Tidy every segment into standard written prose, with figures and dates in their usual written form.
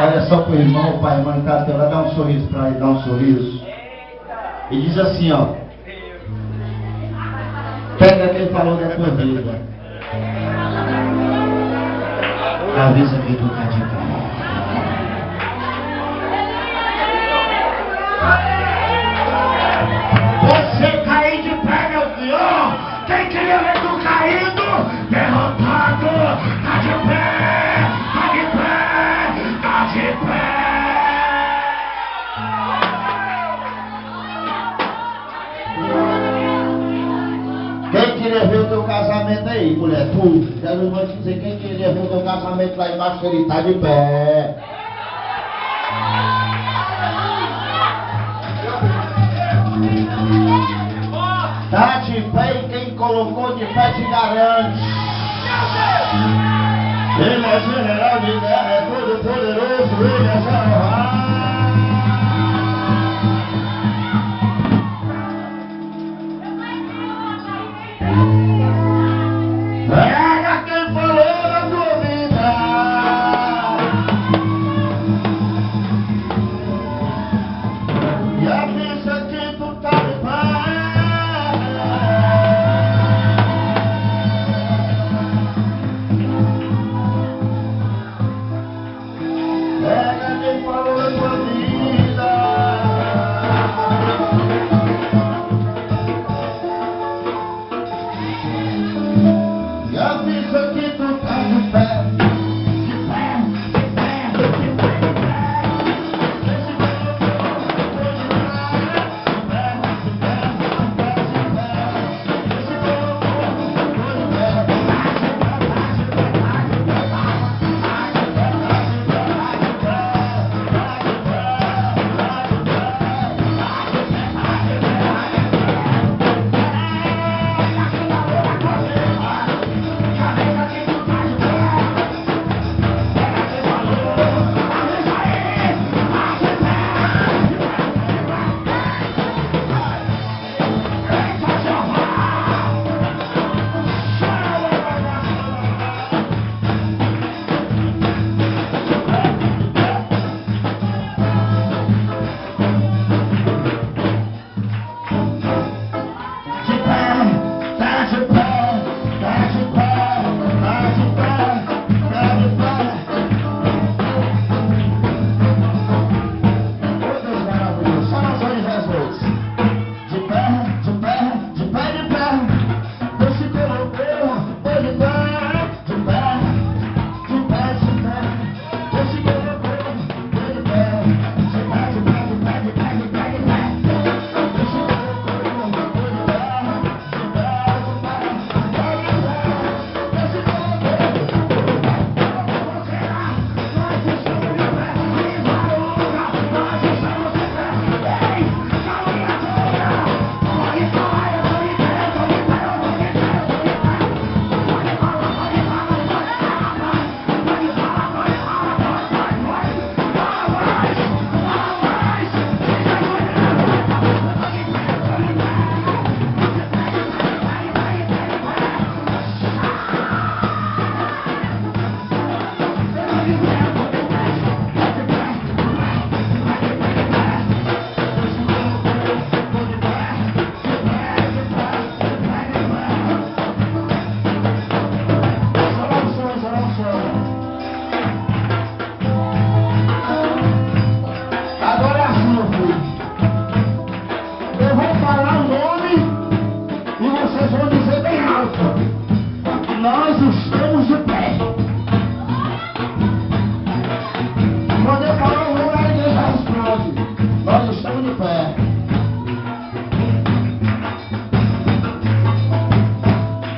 Olha só pro irmão, pai, irmão, tá teu, dá um sorriso pra ele, dá um sorriso. E diz assim, ó. Pega quem falou da tua vida. Avisa que tu tá de pé. Você cair de pé, meu Senhor. Quem queria ver tu caindo, derrotado, tá de pé, tá de pé, tá de pé. Quem queria ver o teu casamento aí, mulher? Tu, Jesus vai te dizer, quem queria ver o teu casamento lá embaixo, ele tá de pé. Tá de pé e quem colocou de pé te garante. Ele é general de guerra, é todo poderoso, ele é Jeová. Pega quem falou na tua vida. E avisa que tu tá de pé. Pega quem falou na tua vida. E avisa que tu tá de pé. De pé, de pé, de pé, de pé. Esse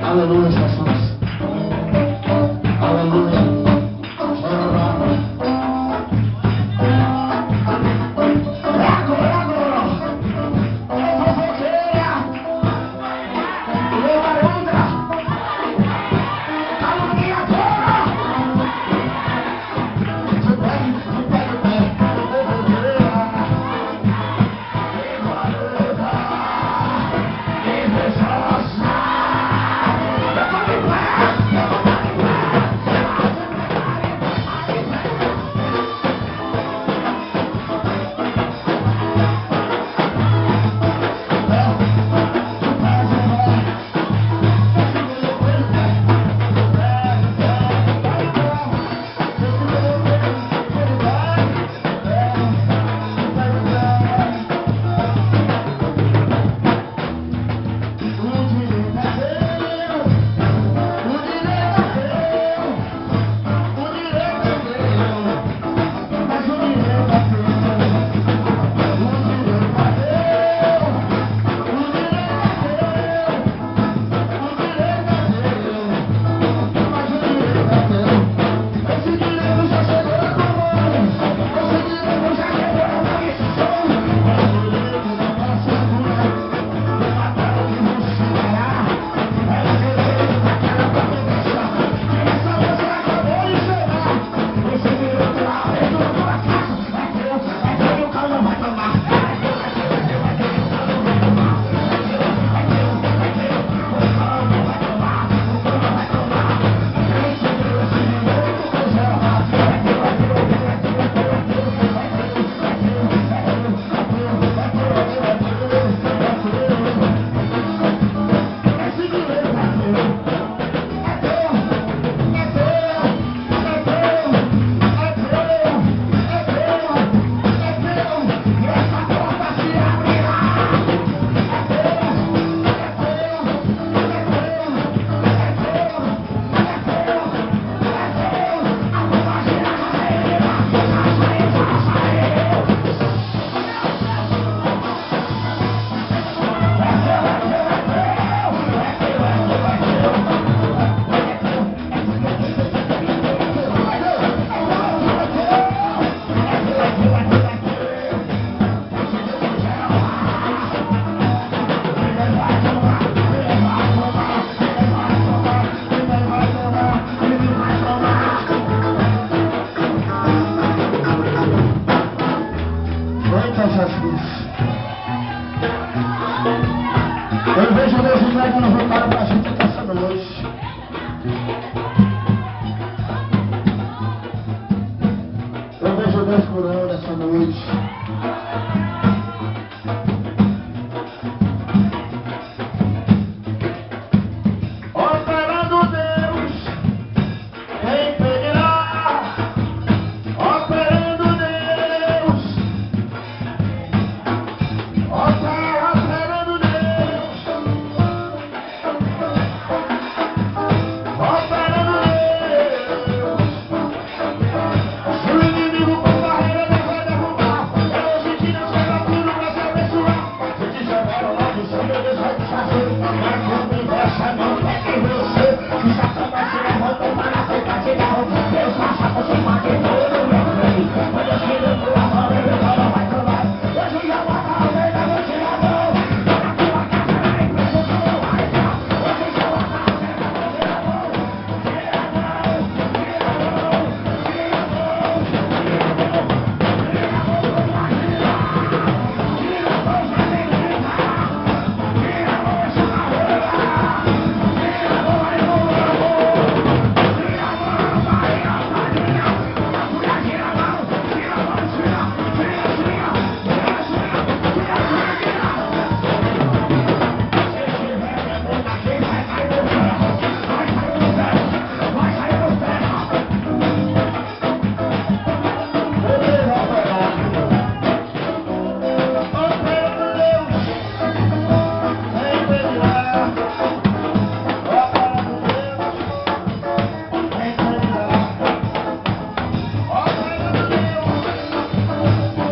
Aleluia, Jesus. Aleluia. Eu vejo Deus entregando um recado pra gente nessa noite. Eu vejo Deus curando essa noite. Operando Deus, quem impedirá? Operando Deus, operando Deus, operando Deus. Se o inimigo com barreira não vai derrubar, é hoje que Deus vai dar tudo pra se abençoar. Se te chamaram lá do céu, Deus vai te fazer. Mas quando inveja não pega em você, que Satanás se levanta para tentar te derrubar. Deus passa por cima de todo meu rei. Mas Deus que deu tua mão, ele não vai tomar. Hoje já vai dar o rei da noite na mão. Na tua casa na empresa não vai entrar. Hoje já vai dar o rei da noite na mão. Tira a mão, tira a mão, tira a mão, tira a mão, tira a mão, vai tirar. Tira a mão, já tem que gritar. Tira a mão, essa barreira. Tira a mão, vai no amor. Tira a mão, vai na família. Na mulher, tira a mão, tira a mão, tira, tira, tira, tira, tira, tira, tira. Se tiver demônio aqui, vai cair no ferro. Vai cair no ferro. Vai cair no ferro. Beleza, operado. Operando Deus, quem impedirá? Operando Deus, quem impedirá? Operando Deus,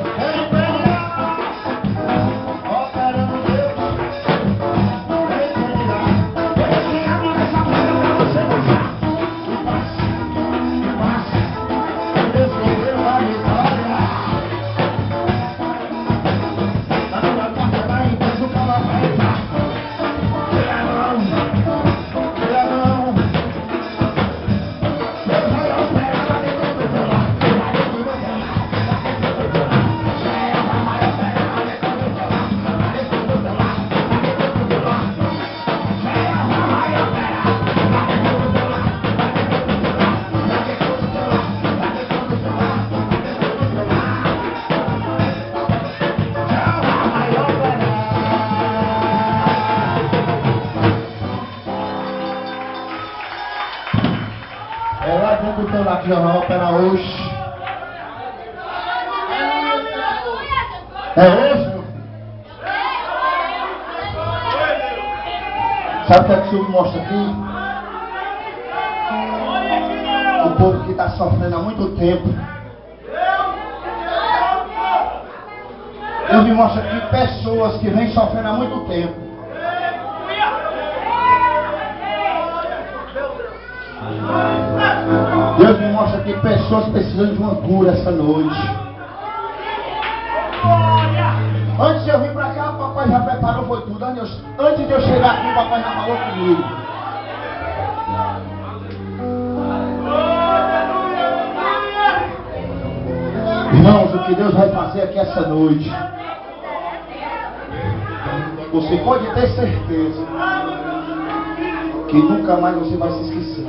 quem impedirá? Operando Deus, quem impedirá? Olha quem abre essa porta pra você puxar. E passa, e passa. Deus te deu a vitória. Na tua porta da empresa o cavalo vai entrar. Tira a mão, tira a mão. Deus vai operar lá dentro do teu lar. Lá dentro do teu lar. Lá dentro do teu lar. Deus vai operar lá dentro do teu lar. Lá dentro do teu lar. Lá dentro do teu lar. Deus vai operar lá dentro do teu lar. Lá dentro do teu lar. Lá dentro do teu lar. Lá dentro do teu lar. Lá dentro do teu lar. É lá dentro do teu lar que já vai operar hoje. É hoje, meu filho? Sabe o que é que o Senhor mostra aqui? O povo que está sofrendo há muito tempo. Deus me mostra aqui pessoas que vêm sofrendo há muito tempo. Deus me mostra aqui pessoas precisando de uma cura essa noite. Antes de eu vir pra cá, o papai já preparou foi tudo. Antes de eu chegar aqui, o papai já falou comigo. Irmãos, o que Deus vai fazer aqui essa noite, você pode ter certeza que nunca mais você vai se esquecer.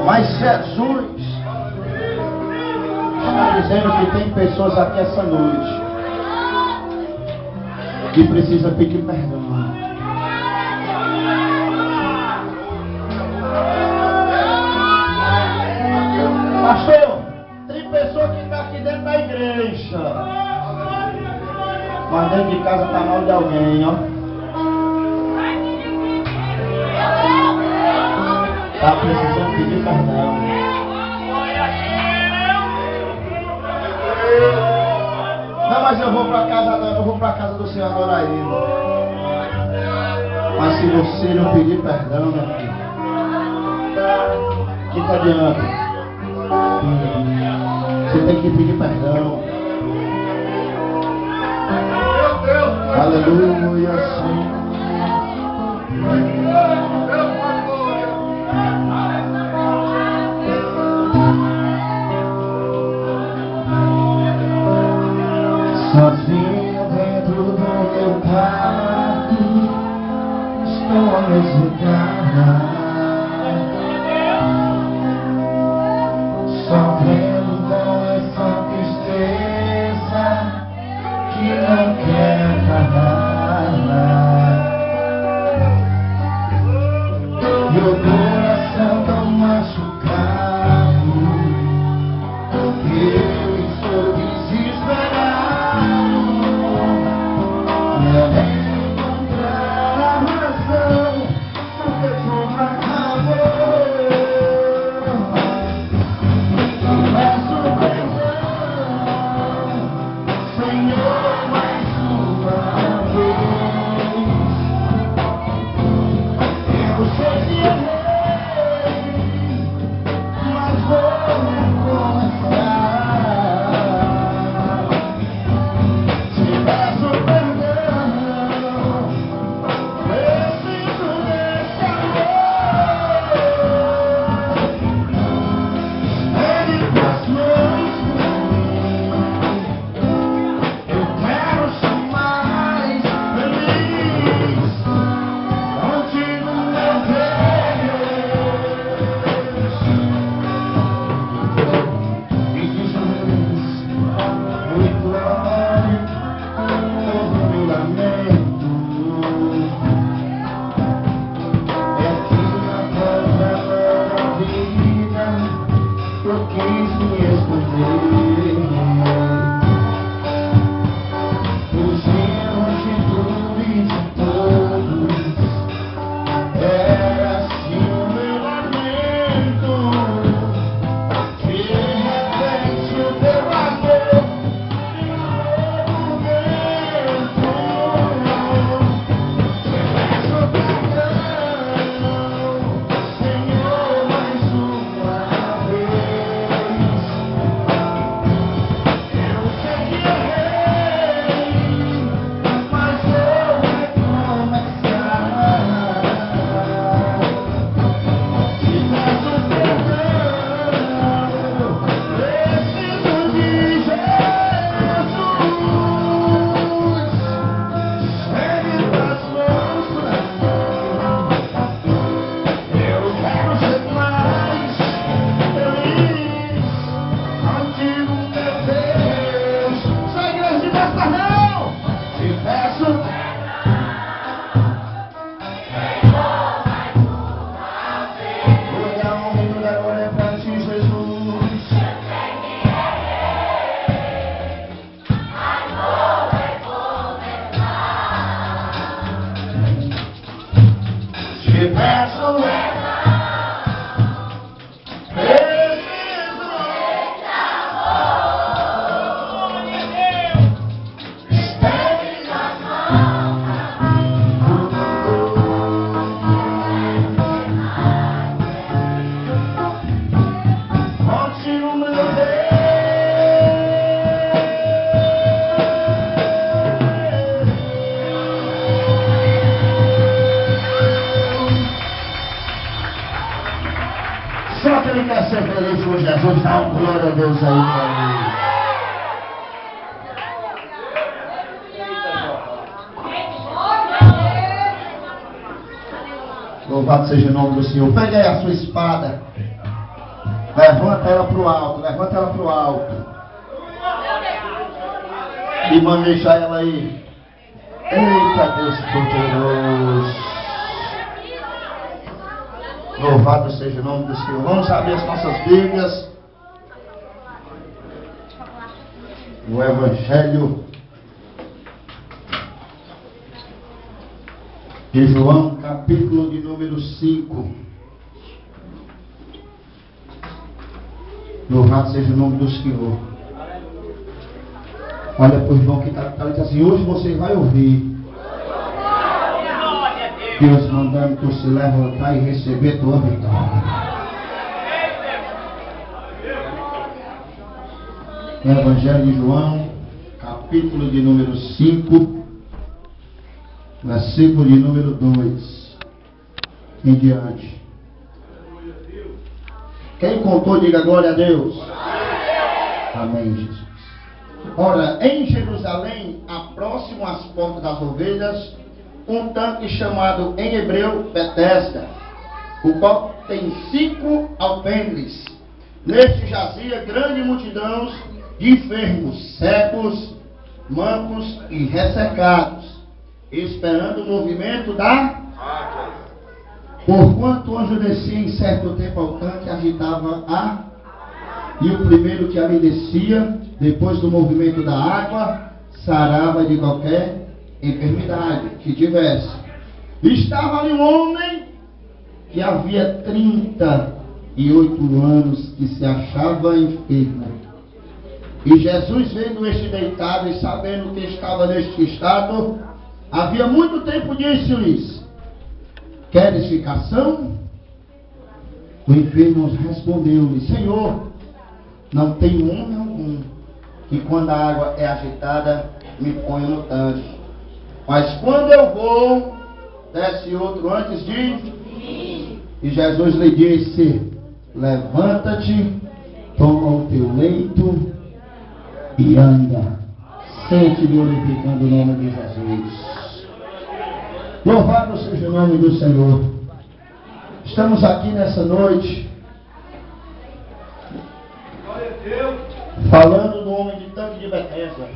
Mas Jesus está dizendo que tem pessoas aqui essa noite que precisa pedir perdão. Pastor, tem pessoa que está aqui dentro da igreja, mas dentro de casa está mal de alguém, ó. Está precisando pedir perdão. Não, mas eu vou para casa, eu vou para casa do Senhor adorar Ele. Mas se você não pedir perdão, meu filho, que tá adianta? Você tem que pedir perdão. Aleluia, Senhor. Sozinho dentro do meu quarto, estou a meditar, sofrendo com essa tristeza que não quer parar. Meu coração tão machucado, eu estou desesperado. Quero encontrar a razão, porque tudo acabou. Peço perdão, Senhor, mais uma vez. Eu sei que errei, mas vou recomeçar. Te peço perdão, preciso desse amor. Ele faz mãos pra mim. Eu quero ser mais feliz contigo, meu Deus. E Jesus, muito amor, todo meu lamento. É aqui na favela da vida eu quis me esconder, fugindo de tudo e de todos. Era assim o meu lamento. De repente o teu amor me te peço perdão, Senhor, mais uma vez. Eu sei que errei, mas vou recomeçar. Te peço perdão, preciso de Jesus. Ele das mãos pra mim. Eu quero ser mais feliz contigo, meu Deus. Só a igreja de Beternal. Te peço toda a honra e toda a glória pra ti, Jesus. Te peço preciso estende as contigo, meu Deus. Só que ele quer ser feliz com Jesus, dá um glória a Deus aí, meu amigo. Louvado seja o nome do Senhor. Pegue aí a sua espada, levanta ela pro alto, levanta ela pro alto e maneja ela aí. Eita Deus poderoso. Louvado seja o nome do Senhor. Vamos abrir as nossas Bíblias. O Evangelho de João, capítulo de número 5. Louvado seja o nome do Senhor. Olha para o irmão que está e diz assim: hoje você vai ouvir Deus mandando tu se levantar e receber tua vitória. No Evangelho de João, capítulo de número 5, versículo de número 2 em diante. Quem contou, diga glória a Deus. Amém, Jesus. Ora, em Jerusalém, próximo às portas das ovelhas, um tanque chamado em hebreu Betesda, o qual tem 5 alpendres. Neste jazia grande multidão de enfermos, cegos, mancos e ressecados, esperando o movimento da água. Porquanto o anjo descia em certo tempo ao tanque, agitava e o primeiro que ali descia, depois do movimento da água, sarava de qualquer enfermidade que tivesse. Estava ali um homem que havia 38 anos, que se achava enfermo. E Jesus, vendo este deitado e sabendo que estava neste estado, havia muito tempo, disse-lhes: queres ficar são? O enfermo respondeu-lhe: Senhor, não tenho homem algum que quando a água é agitada me ponha no tanque, mas quando eu vou, desce outro antes de mim. E Jesus lhe disse: levanta-te, toma o teu leito e anda. Sente, glorificando o nome de Jesus. Louvado seja o nome do Senhor. Estamos aqui nessa noite falando do homem de tanque de Betesda.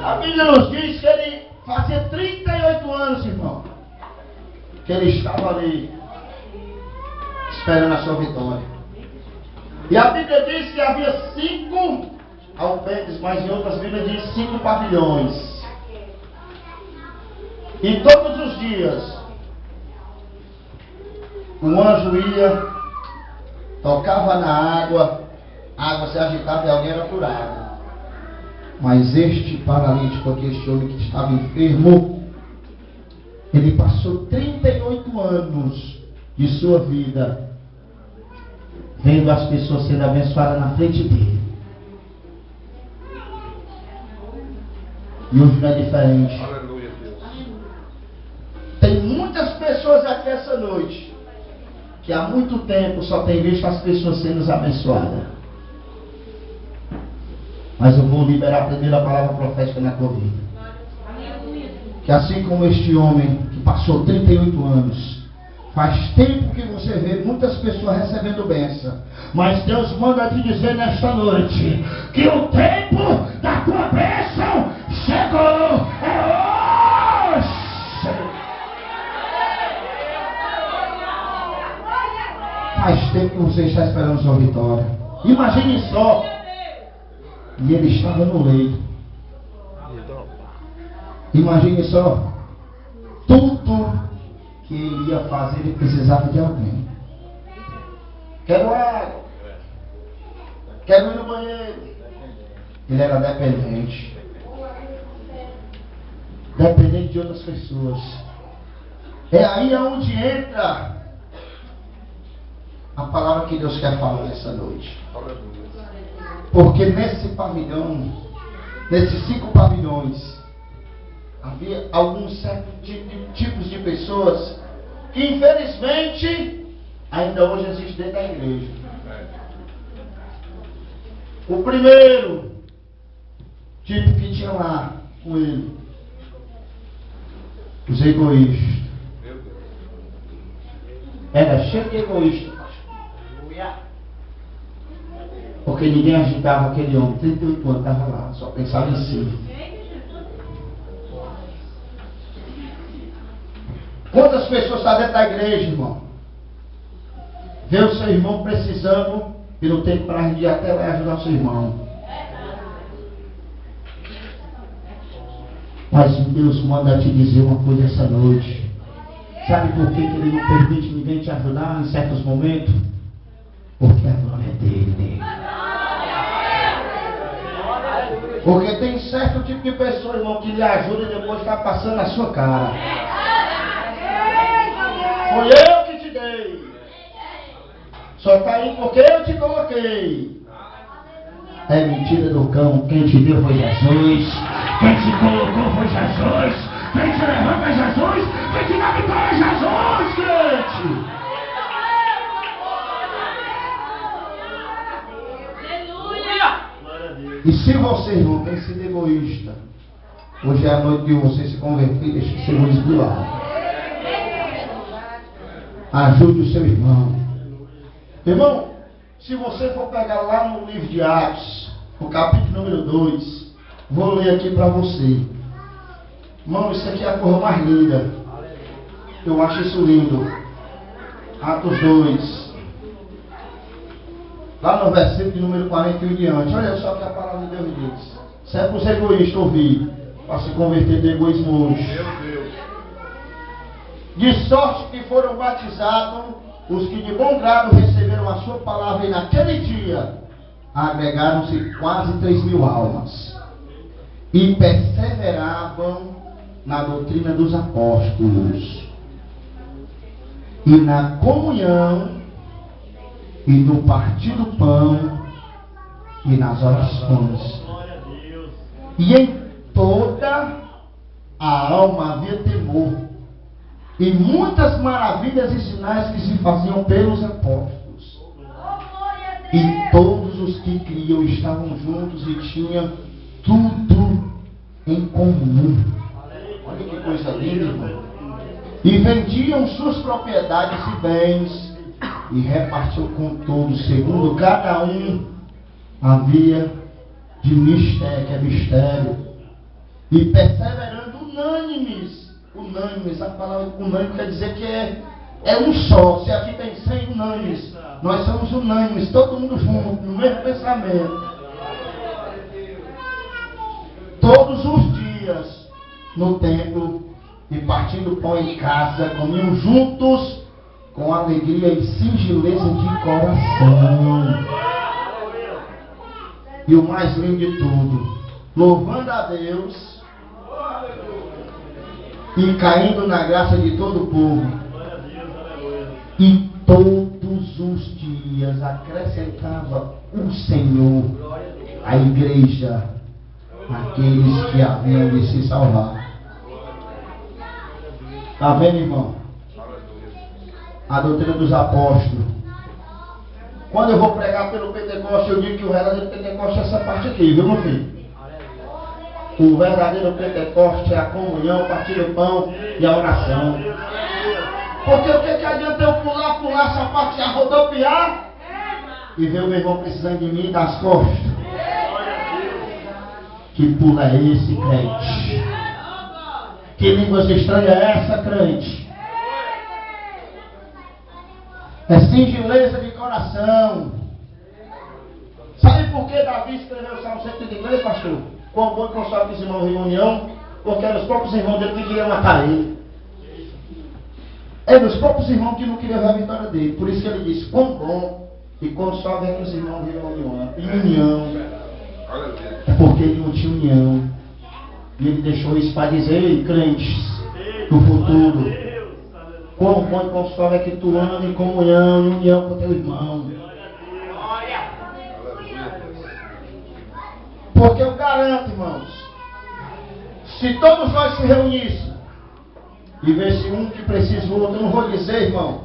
A Bíblia nos diz que ele fazia 38 anos, irmão, que ele estava ali esperando a sua vitória. E a Bíblia diz que havia 5 alpendres, mas em outras Bíblias diz 5 pavilhões. E todos os dias um anjo ia, tocava na água, a água se agitava e alguém era curado. Mas este paralítico aqui, este homem que estava enfermo, ele passou 38 anos de sua vida vendo as pessoas sendo abençoadas na frente dele. E hoje não é diferente. Aleluia, Deus. Tem muitas pessoas aqui essa noite que há muito tempo só tem visto as pessoas sendo abençoadas. Mas eu vou liberar a primeira palavra profética na tua vida. Que assim como este homem que passou 38 anos, faz tempo que você vê muitas pessoas recebendo bênção, mas Deus manda te dizer nesta noite que o tempo da tua bênção chegou. É hoje. Faz tempo que você está esperando sua vitória. Imagine só. E ele estava no leito. Imagine só. Tudo que ele ia fazer, ele precisava de alguém. Quero água. Quero ir no banheiro. Ele era dependente. Dependente de outras pessoas. É aí onde entra a palavra que Deus quer falar nessa noite. Porque nesse pavilhão, nesses 5 pavilhões, havia alguns certos tipos de pessoas que infelizmente ainda hoje existem dentro da igreja. O primeiro tipo que tinha lá com ele, os egoístas. Era cheio de egoísta. Porque ninguém agitava aquele homem, 38 anos, estava lá, só pensava em si. Quantas pessoas estão dentro da igreja, irmão? Vê o seu irmão precisando e não tem coragem de ir até lá ajudar o seu irmão. Mas Deus manda te dizer uma coisa essa noite. Sabe por que Ele não permite ninguém te ajudar em certos momentos? Porque a glória é dele. Porque tem certo tipo de pessoa, irmão, que lhe ajuda e depois está passando na sua cara. Foi eu que te dei. Só está aí porque eu te coloquei. É mentira do cão. Quem te deu foi Jesus. Quem te colocou foi Jesus. Quem te levanta é Jesus. Quem te dá vitória é Jesus, crente. E se você, irmão, tem sido egoísta, hoje é a noite de você se converter e deixar esse egoísmo de lado. Ajude o seu irmão. Irmão, se você for pegar lá no livro de Atos, no capítulo número 2, vou ler aqui para você. Irmão, isso aqui é a coisa mais linda. Eu acho isso lindo. Atos 2. Lá no versículo de número 41 em diante. Olha só que a palavra de Deus diz. Se é para os egoístas ouvir, para se converter de egoísmo hoje. De sorte que foram batizados os que de bom grado receberam a sua palavra, e naquele dia agregaram-se quase 3.000 almas. E perseveravam na doutrina dos apóstolos, e na comunhão, e no partir do pão, e nas orações. E em toda a alma havia temor, e muitas maravilhas e sinais que se faziam pelos apóstolos. E todos os que criam estavam juntos e tinham tudo em comum. Olha que coisa linda, irmão. E vendiam suas propriedades e bens e repartiam com todos, segundo cada um havia de mistério, que é mistério. E perseverando unânimes, a palavra unânime quer dizer que é um só. Se aqui tem 100 unânimes, nós somos unânimes, todo mundo junto, no mesmo pensamento. Todos os dias no templo e partindo pão em casa, comiam juntos com alegria e singeleza de coração. E o mais lindo de tudo, louvando a Deus e caindo na graça de todo o povo. E todos os dias acrescentava o Senhor à igreja aqueles que haviam de se salvar. Está vendo, irmão? A doutrina dos apóstolos. Quando eu vou pregar pelo Pentecoste, eu digo que o verdadeiro Pentecoste é essa parte aqui, viu, meu filho? O verdadeiro Pentecoste é a comunhão, partir do pão e a oração. Porque o que adianta eu pular essa parte e rodopiar e ver o meu irmão precisando de mim das costas? Que pula é esse, crente? Que línguas estranhas é essa, crente? É singeleza de coração. Sabe por que Davi escreveu o Salmo 133, pastor? Com bom e consoante os irmãos em união, porque eram os próprios irmãos dele que queriam matar ele. Eram os próprios irmãos que não queriam ver a vitória dele. Por isso que ele disse: quão bom e quão suave é que os irmãos viram em união. É porque ele não tinha união. E ele deixou isso para dizer: ei, crentes do futuro, quão bom e quão suave é que tu anda em comunhão, em união com teu irmão. Porque eu garanto, irmãos, se todos nós se reuníssemos e vesse um que precisa do outro, eu não vou dizer, irmão,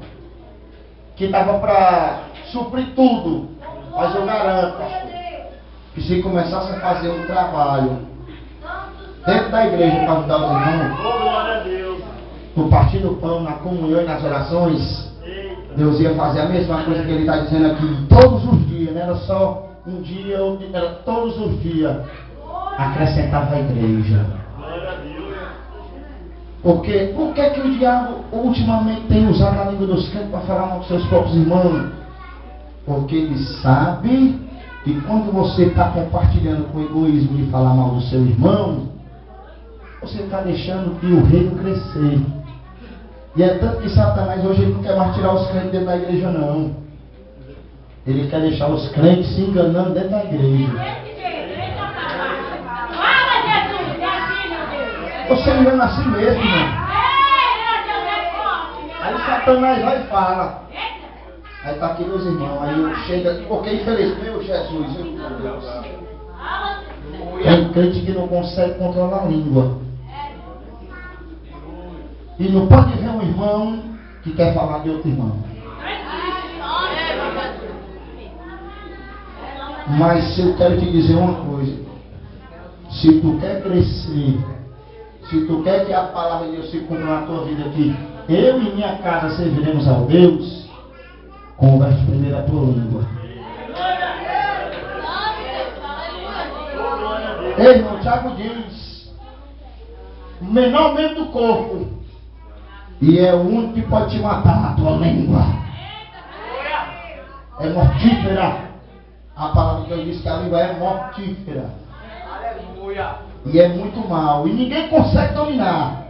que dava para suprir tudo, mas eu garanto, pastor, que se começasse a fazer um trabalho dentro da igreja para ajudar os irmãos, no partir do pão, na comunhão e nas orações, Deus ia fazer a mesma coisa que Ele está dizendo aqui, todos os dias, não era só um dia, era todos os dias, acrescentava a igreja. Por que o diabo ultimamente tem usado a língua dos crentes para falar mal com seus próprios irmãos? Porque ele sabe que quando você está compartilhando com o egoísmo de falar mal do seu irmão, você está deixando que o reino crescer. E é tanto que Satanás hoje ele não quer mais tirar os crentes dentro da igreja, não. Ele quer deixar os crentes se enganando dentro da igreja. Você engana assim mesmo, irmão. Aí Satanás vai e fala. Aí tá aqui meus irmãos. Aí eu chego, porque infelizmente, meu Jesus, meu Deus. Tem crente que não consegue controlar a língua. E não pode ver um irmão que quer falar de outro irmão. Mas eu quero te dizer uma coisa. Se tu quer crescer, se tu quer que a palavra de Deus se cumpra na tua vida aqui, eu e minha casa serviremos ao Deus, converte primeiro a tua língua. Ei, irmão, Tiago diz, o menor membro do corpo, e é o único que pode te matar, a tua língua. É mortífera. A palavra de Deus diz que a língua é mortífera. E é muito mal. E ninguém consegue dominar.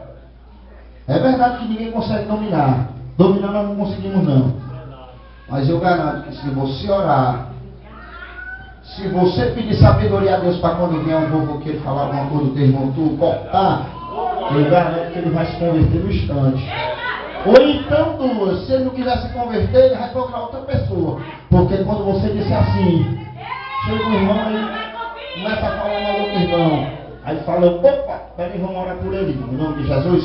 É verdade que ninguém consegue dominar. Dominar nós não conseguimos não. Mas eu garanto que se você orar, se você pedir sabedoria a Deus para quando vier um fofoqueiro falar alguma coisa do teu irmão, tu cortar, eu garanto que ele vai se converter no instante. Ou então duas, se ele não quiser se converter, ele vai procurar outra pessoa. Porque quando você disse assim, chega um irmão aí, começa a falar mal do outro irmão. Aí fala, opa, peraí, vamos orar por ele, em nome de Jesus.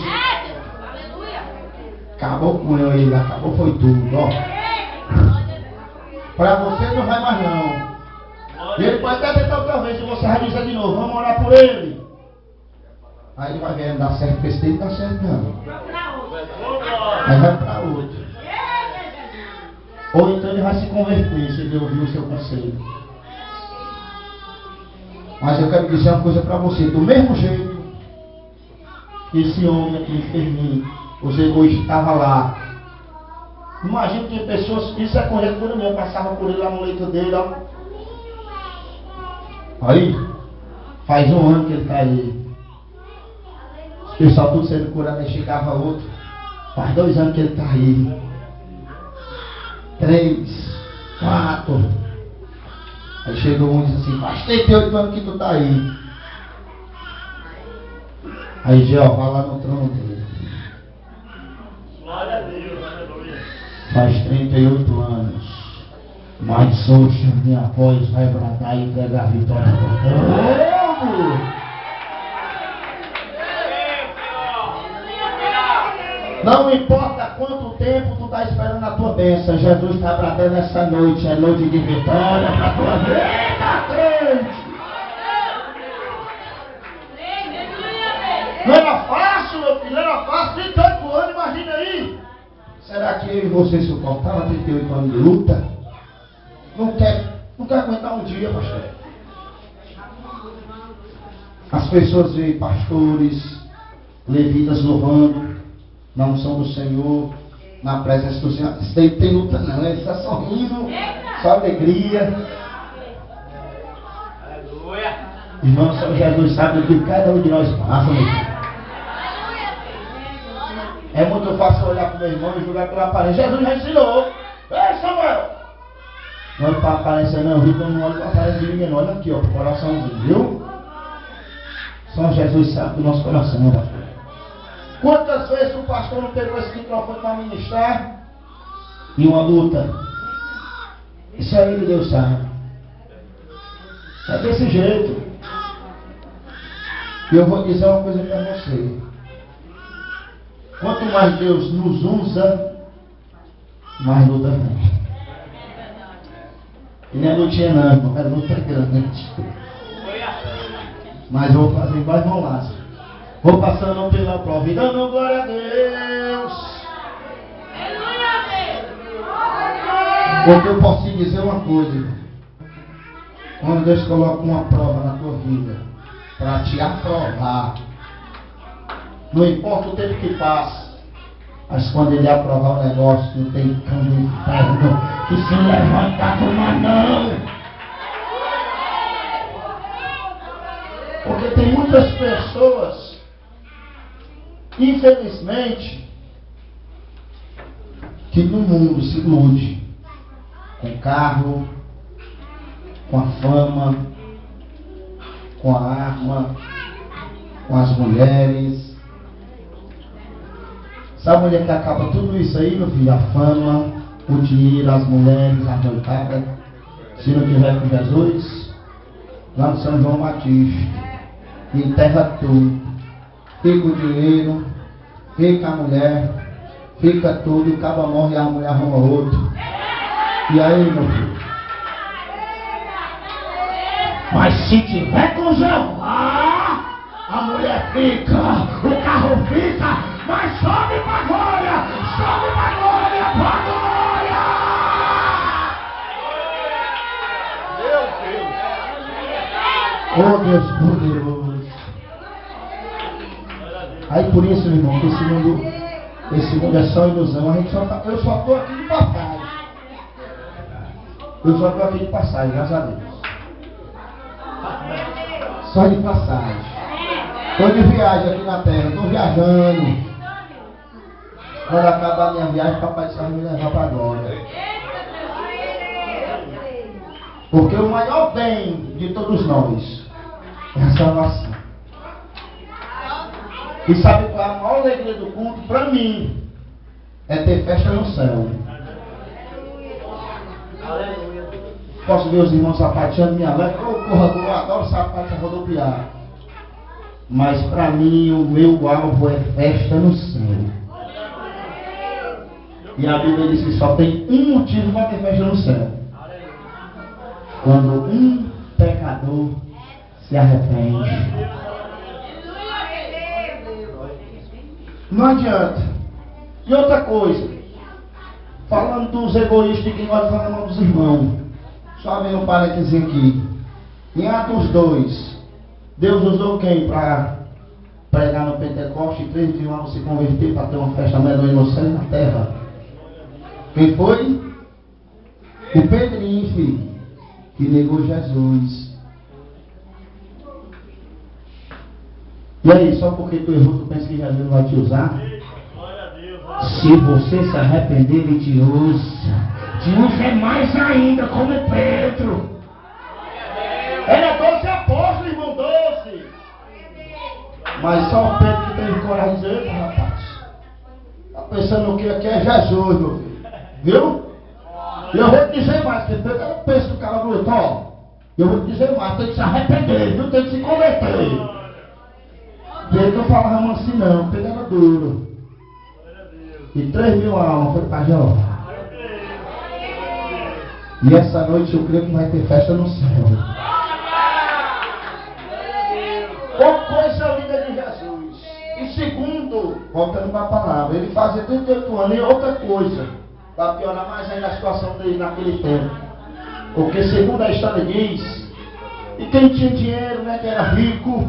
Acabou com ele, acabou foi tudo, ó. Para você não vai mais não. E ele pode até tentar outra vez, e você vai dizer de novo, vamos orar por ele. Aí ele vai ver, não dá certo, porque esse dele não dá certo não. Aí vai para outro. Ou então ele vai se converter, se ele ouvir o seu conselho. Mas eu quero dizer uma coisa para você, do mesmo jeito que esse homem aqui enferminho, os egoístas estavam lá. Imagina que pessoas, isso é conjectura minha, passava por ele lá no leito dele, ó. Aí, faz um ano que ele está aí. Os pessoal tudo sendo curado, aí chegava outro. Faz 2 anos que ele está aí. 3, 4. Aí chegou um e disse assim, faz 38 anos que tu está aí. Aí Jeová lá no trono dele. Glória a Deus, aleluia. Faz 38 anos. Mas hoje minha voz vai bradar e entregar a vitória para Deus. Não importa quanto tempo tu está esperando a tua bênção, Jesus está bradando essa noite, é noite de vitória para a tua vida, crente. Não era fácil, meu filho, não era fácil, 38 anos, imagina aí. Será que eu e você suportava 38 anos de luta? Não quer aguentar um dia, pastor. As pessoas veem pastores, levitas louvando na unção do Senhor, na presença do Senhor. Isso daí não tem luta não, é só sorriso, só alegria. Aleluia. Irmão, São Jesus sabe o que cada um de nós passa, meu filho. É muito fácil olhar para o meu irmão e julgar pela aparência. Jesus já ensinou. Ei, Samuel! Não olha para a aparência não, viu? Quando não olha para a aparência de ninguém, olha aqui, ó, para o coraçãozinho, viu? Só Jesus sabe do nosso coração, pastor. Quantas vezes o pastor não pegou esse microfone para ministrar? E uma luta. Isso aí Deus sabe. É desse jeito. E eu vou dizer uma coisa para você. Quanto mais Deus nos usa, mais luta vem. E não é lutinha não, irmão, é luta grande. Mas eu vou fazer igual irmão Lázaro. Vou passando pela prova e dando glória a Deus. Porque eu posso te dizer uma coisa, irmão. Quando Deus coloca uma prova na tua vida, para te aprovar, não importa o tempo que passa, mas quando Ele aprovar o negócio, não tem cão do inferno que se levanta com uma mão. Porque tem muitas pessoas, infelizmente, que no mundo se ilude com carro, com a fama, com a arma, com as mulheres. Sabe a mulher que acaba tudo isso aí, meu filho? A fama, o dinheiro, as mulheres, a noitada. Se não tiver com Jesus, lá no São João Batista, enterra tudo. Fica o dinheiro, fica a mulher, fica tudo, e o cabo morre e a mulher arruma outro. E aí, meu filho? Mas se tiver com Jeová, a mulher fica, o carro fica, mas sobe pra glória, sobe pra glória, pra glória! Meu Deus! Oh, Deus poderoso! Aí por isso, meu irmão, que esse mundo é só ilusão. Eu só estou aqui de passagem. Eu só estou aqui de passagem, graças a Deus. Só de passagem. Estou de viagem aqui na terra, estou viajando. Quando acabar a minha viagem, o Papai do Céu vai me levar para agora. Porque o maior bem de todos nós é a salvação. E sabe qual é a maior alegria do culto? Para mim, é ter festa no céu. Posso ver os irmãos sapateando, minha letra, eu adoro sapato rodopiar. Mas para mim, o meu alvo é festa no céu. E a Bíblia diz que só tem um motivo para ter festa no céu. Quando um pecador se arrepende. Não adianta. E outra coisa, falando dos egoístas que nós falamos dos irmãos, só abrindo um parênteses aqui. Em Atos 2, Deus usou quem para pregar no Pentecoste e 3 mil anos se converter para ter uma festa medonha no céu e na terra? Quem foi? O Pedrinho, filho, que negou Jesus. E aí, só porque tu errou, tu pensa que Jesus não vai te usar? Se você se arrepender, ele te usa. Te usa mais ainda, como Pedro. Era 12 apóstolos, irmão, 12. Mas só o Pedro que teve coragem de dizer: eita, rapaz, tá pensando o que aqui é Jesus, meu filho. Viu? E eu vou te dizer mais, porque Pedro não pensa que o cara bruto, ó. Eu vou te dizer mais, tem que se arrepender, viu? Tem que se converter. Pedro não falava assim não, Pedro era duro. E 3 mil almas foi para Jeová. E essa noite eu creio que vai ter festa no céu. Qual coisa linda de Jesus. E segundo, voltando para a palavra, ele fazia 38 anos e outra coisa, para piorar mais ainda a situação dele naquele tempo. Porque segundo a história diz, e quem tinha dinheiro, né, que era rico,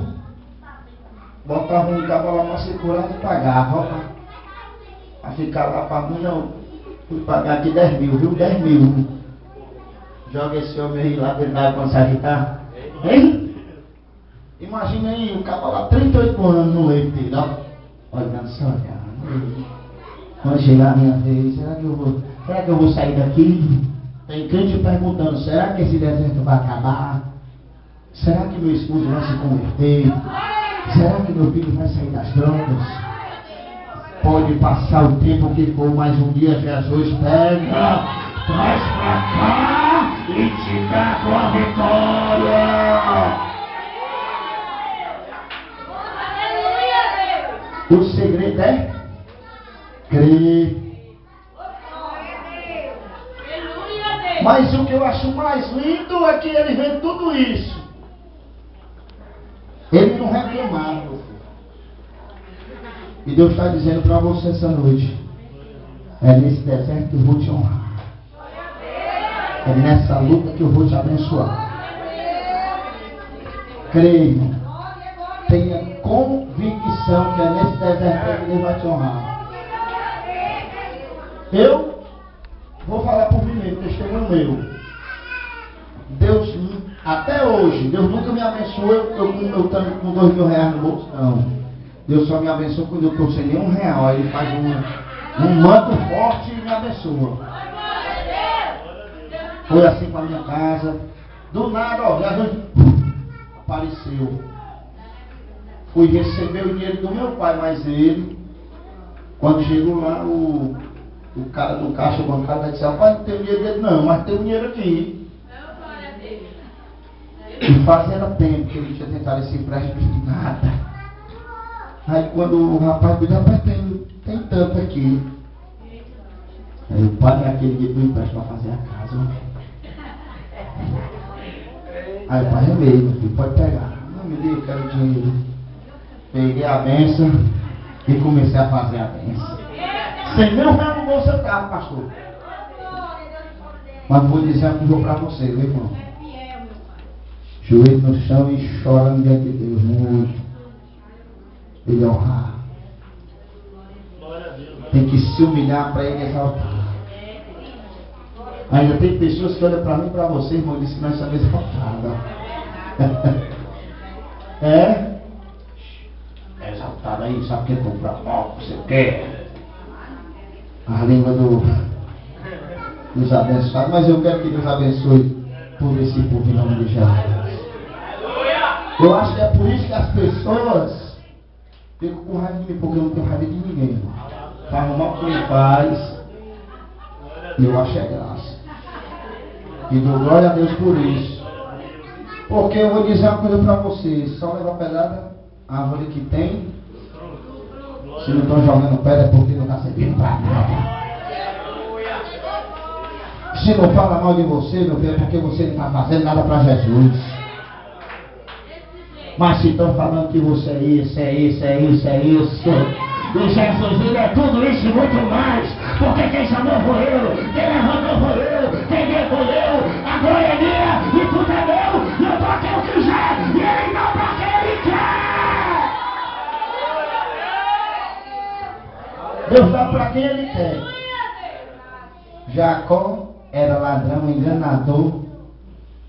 botava um cabo lá para segurar e pagava. A ficar lá para mim, eu fui pagar aqui 10 mil, viu? 10 mil. Joga esse homem aí lá, ele vai conseguir agitar. Hein? Imagina aí, o cabo lá 38 anos no leito dele, ó. Olhando só, cara. Quando chegar a minha vez, será que eu vou sair daqui? Tem crente perguntando, será que esse deserto vai acabar? Será que meu esposo vai se converter? Será que meu filho vai sair das drogas? Pode passar o tempo que for, mais um dia Jesus pega, traz pra cá e te dá tua vitória. O segredo é crer. Mas o que eu acho mais lindo é que ele vê tudo isso. Ele não reclamava. E Deus está dizendo para você essa noite: é nesse deserto que eu vou te honrar. É nessa luta que eu vou te abençoar. Creia, irmão. Tenha convicção que é nesse deserto que Deus vai te honrar. Eu vou falar por mim mesmo, testemunho meu. Deus, até hoje, Deus nunca me abençoou eu estando com 2 mil reais no bolso, não. Deus só me abençoa quando eu estou sem nenhum real. Aí ele faz um manto forte e me abençoa. Foi assim com a minha casa. Do nada, ó, Jesus apareceu. Fui receber o dinheiro do meu pai, mas ele, quando chegou lá, o cara do caixa bancário disse: rapaz, não tem dinheiro dele não, mas tem dinheiro aqui. E fazia tempo que ele tinha tentado esse empréstimo de nada. Aí quando o rapaz disse: rapaz, tem tanto aqui. Aí eu paguei aquele dinheiro do empréstimo para fazer a casa. Aí o pai: é mesmo, filho, pode pegar. Não me diga, eu quero dinheiro. Peguei a benção e comecei a fazer a benção. Sem nem o real no bolso eu tava, pastor. Mas vou dizer uma coisa para você, meu irmão. Joelho no chão e chorando diante de Deus muito. Ele honrar. Tem que se humilhar para ele exaltar. Ainda tem pessoas que olham para mim e para você, irmão, e dizem que nós somos exaltados. É exaltado aí, sabe o que é comprar mal, você quer? A língua dos abençoados, mas eu quero que Deus abençoe por esse povo em nome de Jesus. Eu acho que é por isso que as pessoas ficam com raiva de mim, porque eu não tenho raiva de ninguém. Faz o mal que ele faz, e eu acho é graça. E dou glória a Deus por isso. Porque eu vou dizer uma coisa para vocês: só leva pedrada a árvore que tem. Se não estão jogando pedra é porque não está servindo para nada. Se não fala mal de você, meu filho, é porque você não está fazendo nada para Jesus. Mas se estão falando que você é isso, é isso, é isso, é isso, e Jesus, ele é tudo isso e muito mais. Porque quem chamou foi eu, quem levantou foi eu, quem me acolheu, a glória é minha e tudo é meu. E eu dou a quem eu quiser e ele dá para quem ele quer. Deus dá para quem ele quer. Jacó era ladrão, enganador.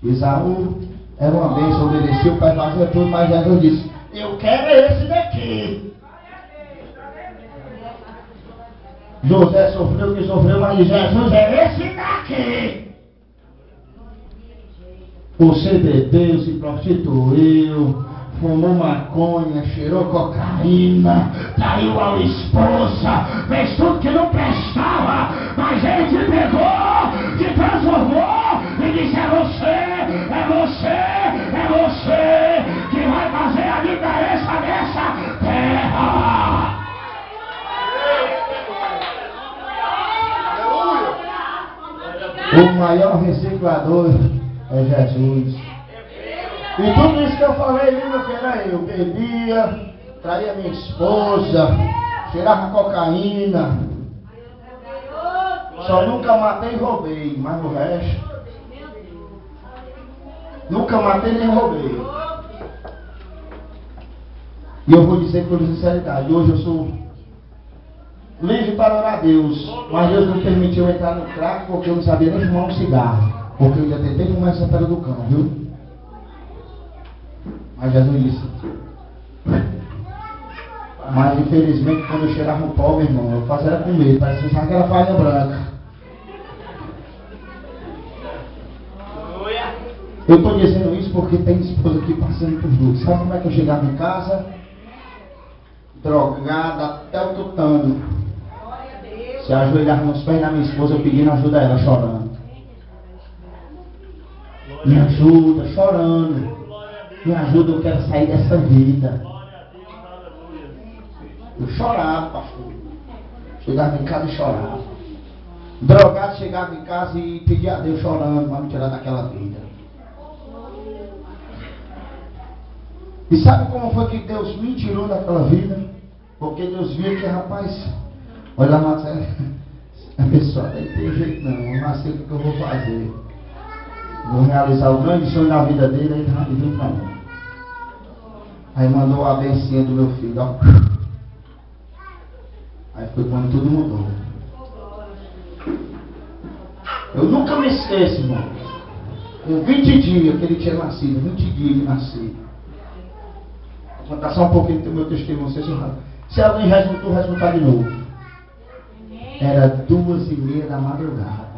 Esaú era uma bênção, obedecia o pai, fazia tudo, mas Jesus disse: eu quero esse daqui. José sofreu o que sofreu, mas Jesus é esse daqui. Você bebeu, se prostituiu, fumou maconha, cheirou cocaína, traiu a esposa, fez tudo que não prestava, mas ele te pegou, te transformou e disse: é você que vai fazer a diferença nessa terra. O maior reciclador é Jesus. E tudo isso que eu falei, meu filho, era eu. Bebia, traía minha esposa, cheirava cocaína. Só nunca matei e roubei, mas o resto nunca matei nem roubei. E eu vou dizer com sinceridade: hoje eu sou livre para orar a Deus, mas Deus não permitiu eu entrar no crack porque eu não sabia nem fumar um cigarro. Porque eu já tentei fumar essa pedra do cão, viu? Mas Jesus disse. Mas infelizmente quando eu cheirava um pó, meu irmão, eu fazia com medo, parecia usar aquela palha branca. Eu estou dizendo isso porque tem esposa aqui passando por dor. Sabe como é que eu chegava em casa? Drogada até o tutano. Se ajoelhava nos pés da minha esposa, eu pedindo ajuda a ela, chorando. Me ajuda, chorando. Me ajuda, eu quero sair dessa vida. Eu chorava, pastor. Chegava em casa e chorava. Drogado, chegava em casa e pedia a Deus chorando para me tirar daquela vida. E sabe como foi que Deus me tirou daquela vida? Porque Deus via que, rapaz, olha, Marcelo, a pessoa não tem jeito não, eu não sei o que eu vou fazer. Vou realizar o grande sonho da vida dele, aí ele vem pra mim. Aí mandou a bencinha do meu filho, ó. Aí foi quando tudo mudou. Eu nunca me esqueço, irmão. Com 20 dias que ele tinha nascido, 20 dias de nascido. Vou contar só um pouquinho do meu testemunho, se alguém resultar de novo. Era 2h30 da madrugada.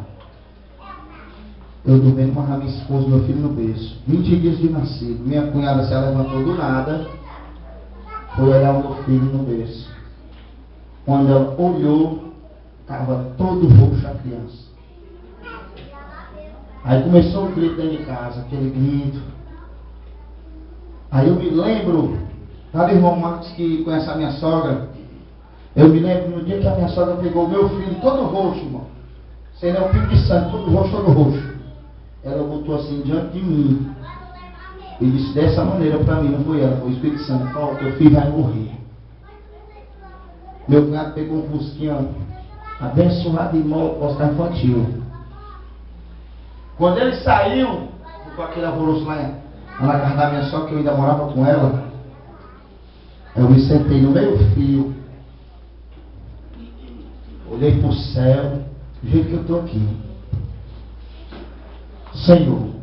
Eu dormindo com a minha esposa, meu filho no berço. 20 dias de nascido. Minha cunhada se levantou do nada. Foi olhar o meu filho no berço. Quando ela olhou, estava todo roxo a criança. Aí começou um grito dentro de casa, aquele grito. Aí eu me lembro, sabe, irmão Marcos, que conhece a minha sogra? Eu me lembro no dia que a minha sogra pegou o meu filho todo roxo, irmão. Sem nem um pingo de sangue, todo roxo. Ela botou assim diante de mim. E disse dessa maneira para mim, não foi ela, foi o Espírito Santo. Ó, teu filho vai morrer. Meu cunhado pegou um fusquinha abençoado de moto, hospital infantil. Quando ele saiu, com aquele alvoroço lá na casa da minha sogra, que eu ainda morava com ela, eu me sentei no meio fio, olhei para o céu, do jeito que eu estou aqui. Senhor,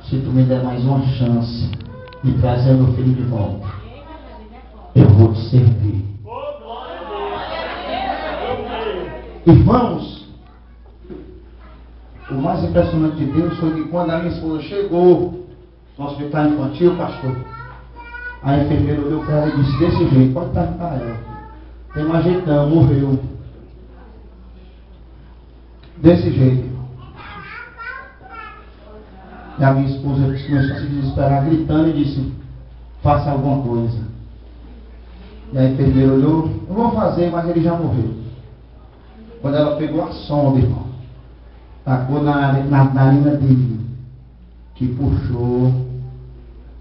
se tu me der mais uma chance de trazer meu filho de volta, eu vou te servir. Irmãos, o mais impressionante de Deus foi que quando a minha esposa chegou no hospital infantil, pastor, a enfermeira olhou para ela e disse desse jeito, pode perguntar a ela, tem mais jeito não, morreu. Desse jeito. E a minha esposa começou a se desesperar, gritando e disse, faça alguma coisa. E a enfermeira olhou, eu vou fazer, mas ele já morreu. Quando ela pegou a sonda, irmão, tacou na narina dele, que puxou,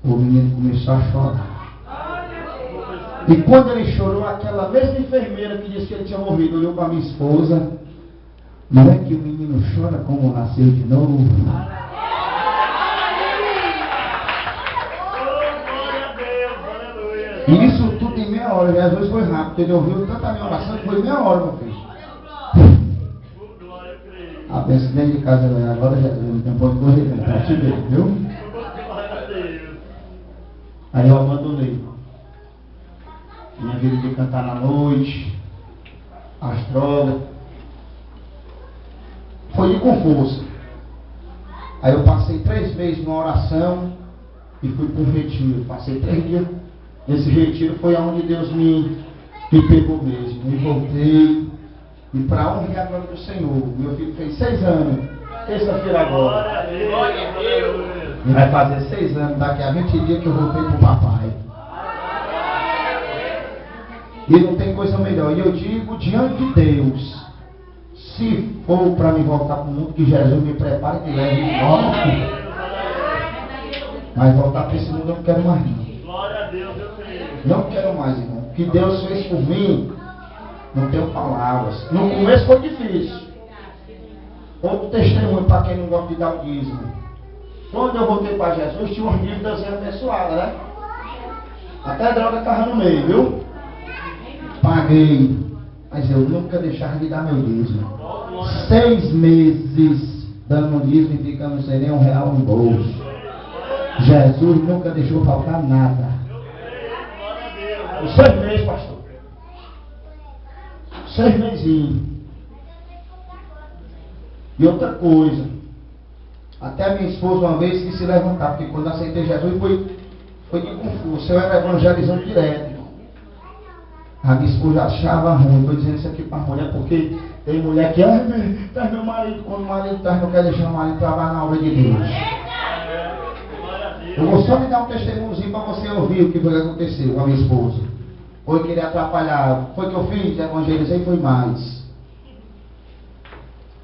o menino começou a chorar. E quando ele chorou, aquela mesma enfermeira que disse que ele tinha morrido, olhou para minha esposa, não é que o menino chora como nasceu de novo? E isso tudo em meia hora, Jesus foi rápido, ele ouviu tanta minha oração que foi meia hora, meu filho. A bênção dentro de casa agora, Jesus, não tem ponto de correr, para te ver, viu? Aí eu abandonei minha vida de cantar na noite, as drogas. Foi com força. Aí eu passei 3 meses numa oração e fui para um retiro. Passei 3 dias. Nesse retiro foi onde Deus me pegou mesmo. Me voltei. E para honrar a glória do Senhor. Meu filho fez 6 anos. Terça-feira agora. E vai fazer 6 anos daqui a 20 dias que eu voltei para o papai. E não tem coisa melhor. E eu digo diante de Deus, se for para me voltar para o mundo, que Jesus me prepare e me leve embora. Mas voltar para esse mundo eu não quero mais não. Glória a Deus, eu creio. Não quero mais, irmão. O que Deus fez por mim, não tenho palavras. No começo foi difícil. Outro testemunho para quem não gosta de dar o dízimo. Quando eu voltei para Jesus, tinha umas dívidas abençoadas, né? Até a droga estava no meio, viu? Paguei. Mas eu nunca deixava de dar meu dízimo. 6 meses dando dízimo e ficando sem nem R$1 no bolso. Jesus nunca deixou faltar nada. Os 6 meses, pastor. 6 mesinhos. E outra coisa, até a minha esposa uma vez quis se levantar, porque quando aceitei Jesus foi de confuso. Eu era evangelizando direto, irmão. A minha esposa achava ruim, estou dizendo isso aqui para a mulher, porque tem mulher que, traz meu marido, quando o marido traz, não quer deixar o marido trabalhar na obra de Deus. Eu vou só me dar um testemunhozinho para você ouvir o que foi que aconteceu com a minha esposa. Foi querer atrapalhar, foi que eu fiz, evangelizei, foi mais.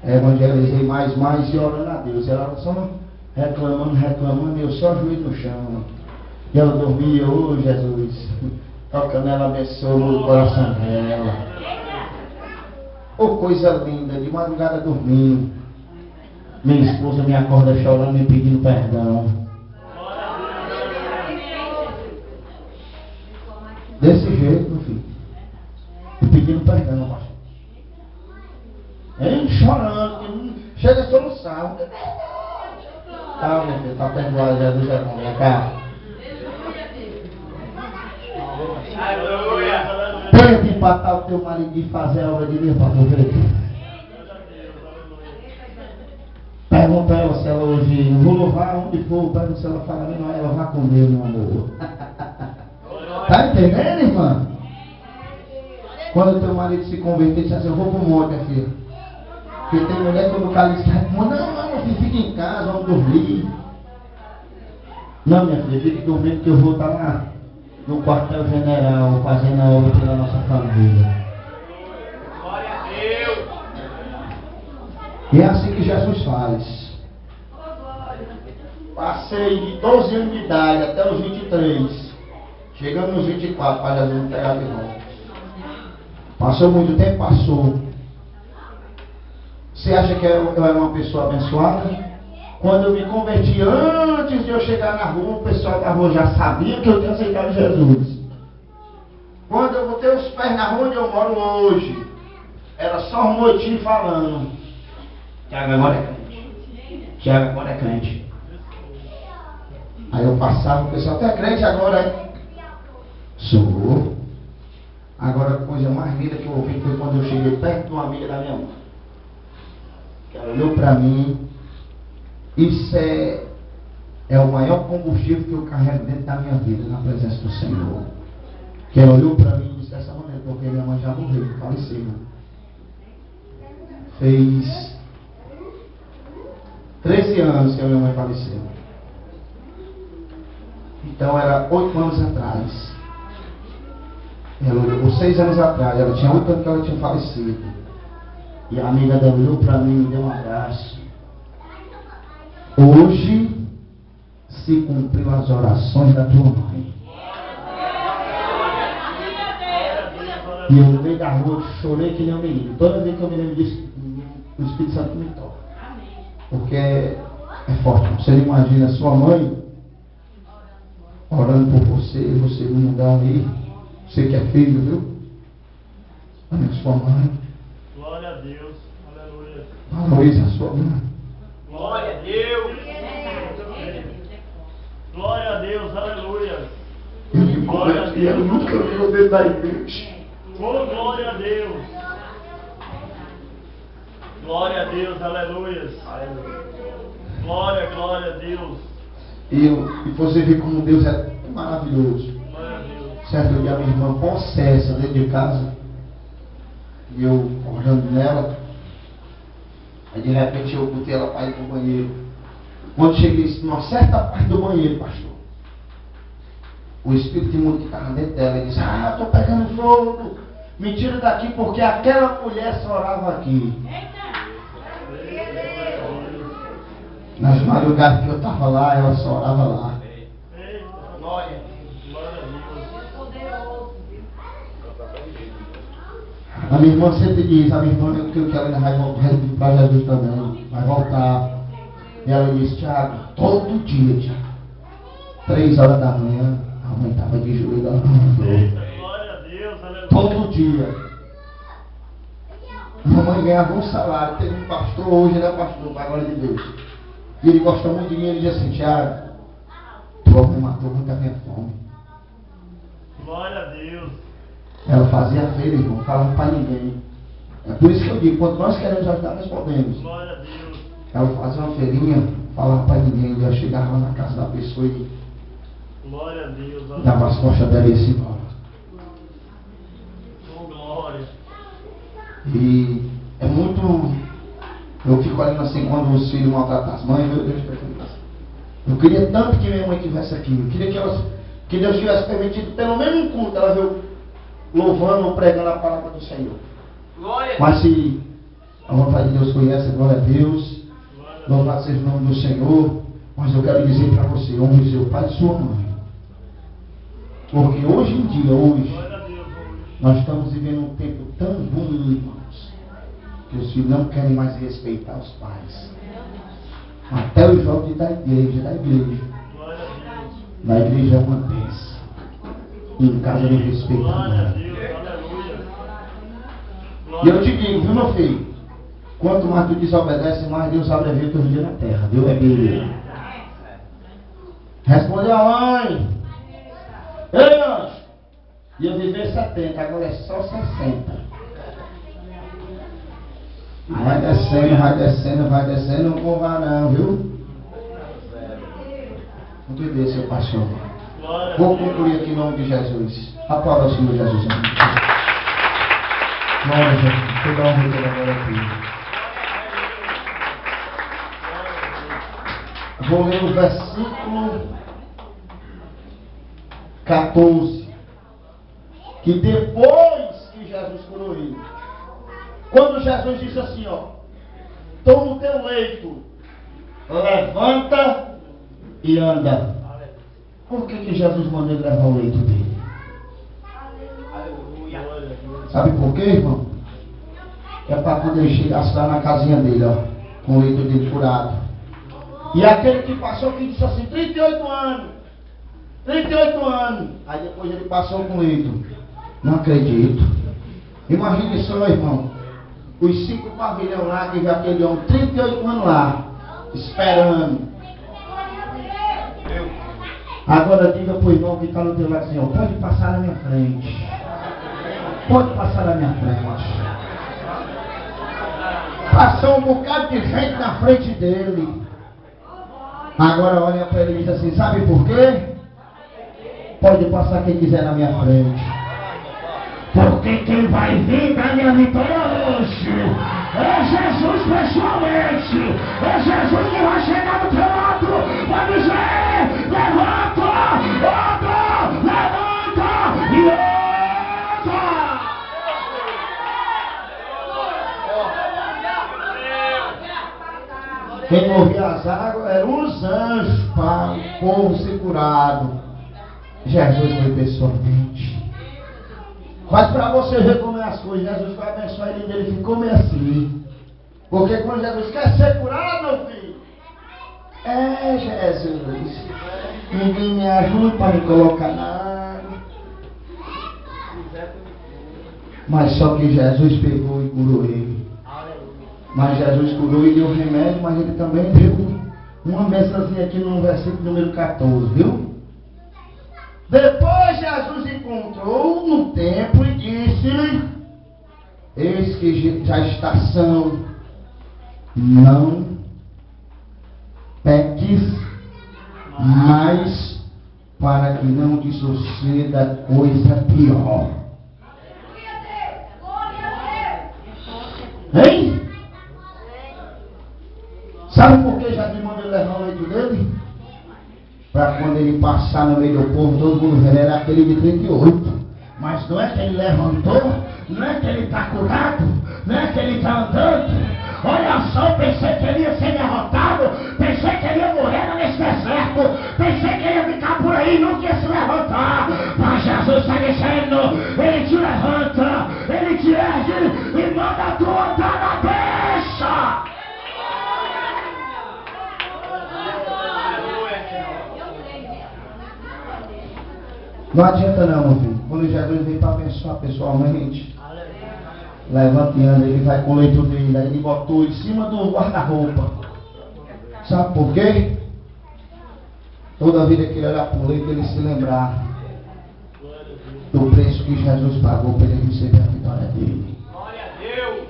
Evangelizei mais e orando a Deus. Ela só reclamando, eu só joelho no chão. E ela dormia, Jesus, tocando, ela abençoou o coração dela. Coisa linda, de madrugada dormindo. Minha esposa me acorda chorando, me pedindo perdão. Desse jeito, meu filho. Me pedindo perdão, pastor. Ele chorando, que não chega a solução. Tá, meu filho, tá perdoado, Jesus é bom, minha cara. Põe de empatar o teu marido e fazer a obra de Deus para tu ver. Pergunta ela se ela hoje, não vou louvar onde for, pergunta se ela fala, não, ela vai comer, meu amor. Tá entendendo, irmã? Quando o teu marido se converter, diz assim, eu vou pro monte, minha filha. Porque tem mulher que quando o cara diz, não, filho, fica em casa, vamos dormir. Não, minha filha, fique dormindo que eu vou estar lá no quartel-general, fazendo a obra pela nossa família. Glória a Deus. E é assim que Jesus faz. Passei de 12 anos de idade até os 23. Chegando nos 24, para Jesus me pegar de volta. Passou muito tempo? Passou. Você acha que eu era uma pessoa abençoada? Quando eu me converti, antes de eu chegar na rua, o pessoal da rua já sabia que eu tinha aceitado Jesus. Quando eu botei os pés na rua onde eu moro hoje, era só um moitinho falando. Tiago agora é crente. Tiago agora é crente. Aí eu passava, o pessoal, tu é crente agora, é? Sou. Agora a coisa mais linda que eu ouvi foi quando eu cheguei perto de uma amiga da minha mãe. Ela olhou para mim. Isso é o maior combustível que eu carrego dentro da minha vida, na presença do Senhor. Que ela olhou para mim e disse dessa maneira, porque minha mãe já morreu, faleceu. Fez 13 anos que a minha mãe faleceu. Então era 8 anos atrás. Ela olhou, 6 anos atrás, ela tinha 8 anos que ela tinha falecido. E a amiga dela olhou para mim e me deu um abraço. Hoje se cumpriu as orações da tua mãe. E eu no meio da rua chorei que nem um menino. Toda vez que eu me lembro disso, o Espírito Santo me toca. Porque é forte. Você imagina sua mãe orando por você, você não dá aí. Você que é filho, viu? Amém, sua mãe. Glória a Deus. Aleluia. Valorize a sua mãe. Glória a Deus. Glória a Deus. Aleluia. Eu me converti, eu nunca vi o dedo da igreja. Oh, glória a Deus. Glória a Deus. Aleluia. Glória, glória a Deus. E você vê como Deus é maravilhoso. Glória a Deus. Certo dia minha irmã possessa dentro de casa. E eu orando nela. Aí de repente eu botei ela para ir para o banheiro. Quando cheguei numa certa parte do banheiro, pastor, o espírito imundo que estava dentro dela disse, eu estou pegando fogo. Me tira daqui porque aquela mulher só orava aqui. Nas madrugadas que eu estava lá, ela só orava lá. Glória. Glória a Deus. A minha irmã sempre diz, a minha irmã, eu creio que ela ainda vai voltar para Jesus também, vai voltar. E ela disse, Tiago, todo dia, Tiago, 3 horas da manhã, a mãe estava de joelho orando. Glória a Deus, aleluia. Todo dia. Minha mãe ganhava um salário, teve um pastor, hoje ele é pastor, para a glória de Deus. E ele gosta muito de mim, ele diz assim, Tiago, tua mãe matou muita minha fome. Glória a Deus. Ela fazia feira, irmão, não falava para ninguém. É por isso que eu digo, quando nós queremos ajudar, nós podemos. Glória a Deus. Ela fazia uma feirinha, falava para ninguém, eu chegava lá na casa da pessoa e Glória a Deus. dava as costas dela e ia se embora. Oh, glória. E é muito. Eu fico olhando assim quando os filhos maltratam as mães, meu Deus, eu queria tanto que minha mãe tivesse aqui. Eu queria que Deus tivesse permitido pelo menos um culto, ela veio louvando ou pregando a palavra do Senhor. Glória. Mas se a vontade de Deus foi essa, glória a Deus, louvado seja o nome do Senhor. Mas eu quero dizer para você, honre seu pai e sua mãe. Porque hoje em dia, Glória a Deus. nós estamos vivendo um tempo tão ruim, irmãos, que os filhos não querem mais respeitar os pais. Até os jovens da igreja. Glória a Deus. Na igreja é uma bênção. Em casa não respeita Glória a nada. Deus. Aleluia. E eu te digo, viu meu filho? Quanto mais tu desobedece, mais Deus abrevia teus dias na terra. Deus é Bíblia. Respondeu a mãe. Ei, anjo. Ia viver 70, agora é só 60. Vai descendo, não vou lá não, viu? Não te dê, seu pastor. Vou concluir aqui em nome de Jesus. Aplauda o Senhor Jesus. Glória a Jesus. Toda honra e toda glória a Ti. Vou ler o versículo 14. Que depois que Jesus curou ele, quando Jesus disse assim, ó, estou no teu leito, levanta e anda. Por que Jesus mandou ele levar o leito dele? Sabe por quê, irmão? É para quando ele chegasse lá na casinha dele, ó, com o leito dele curado. E aquele que passou, que disse assim, 38 anos. 38 anos. Aí depois ele passou com o leito. Não acredito. Imagine só, irmão. Os 5 pavilhões lá, que já aquele homem, 38 anos lá, esperando. Agora diga para o irmão que está no teu lado assim, ó, pode passar na minha frente. Pode passar na minha frente. Passou um bocado de gente na frente dele. Agora olha para ele e diz assim, sabe por quê? Pode passar quem quiser na minha frente. Porque quem vai vir da minha vitória hoje é Jesus pessoalmente. É Jesus que vai chegar do teu lado. Vai dizer, levanta, anda, levanta e anda. Quem movia as águas eram os anjos para o povo ser curado. Jesus foi pessoalmente. Mas para você ver como é as coisas, Jesus vai abençoar ele dele, ficou meio assim. Porque quando Jesus quer ser curado, meu filho, é Jesus, ninguém me ajuda para me colocar na água. Mas só que Jesus pegou e curou ele. Mas Jesus curou e deu remédio, mas ele também deu uma mensazinha aqui no versículo número 14, viu? Depois Jesus encontrou no templo e disse-lhe, eis que já está são, não peques mais, para que não te suceda coisa pior. Hein? Sabe por que Jesus mandou ele levar o leito dele? Para quando ele passar no meio do povo, todo mundo vendo, era aquele de 38. Mas não é que ele levantou, não é que ele está curado, não é que ele está andando. Olha só, pensei que ele ia ser derrotado, pensei que ele ia morrer nesse deserto, pensei que ele ia ficar por aí e nunca ia se levantar. Mas Jesus está dizendo, ele te levanta, ele te ergue e manda tu andar na brecha. Não adianta não, meu filho. Quando Jesus vem para abençoar pessoalmente, levanta e anda, ele vai com o leito dele, aí ele botou em cima do guarda-roupa. Sabe por quê? Toda vida que ele olhar para o leito, ele se lembrar do preço que Jesus pagou para ele receber a vitória dele. Glória a Deus.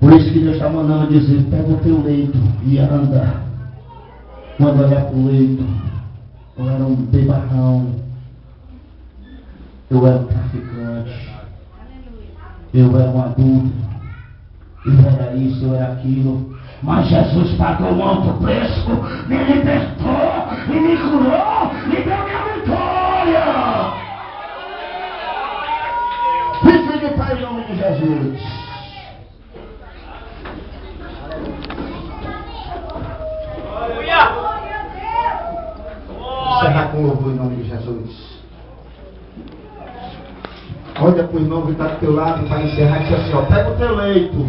Por isso que Deus está mandando dizer, pega o teu leito e anda. Quando olhar para o leito, eu era um bebarrão, eu era um traficante, eu era um adulto, eu era isso, eu era aquilo. Mas Jesus pagou um alto preço, me libertou, e me curou, e deu minha vitória. Fique de paz em nome de Jesus. Encerrar com louvor em nome de Jesus. Olha para o irmão que está do teu lado para encerrar e diz assim, ó, pega o teu leito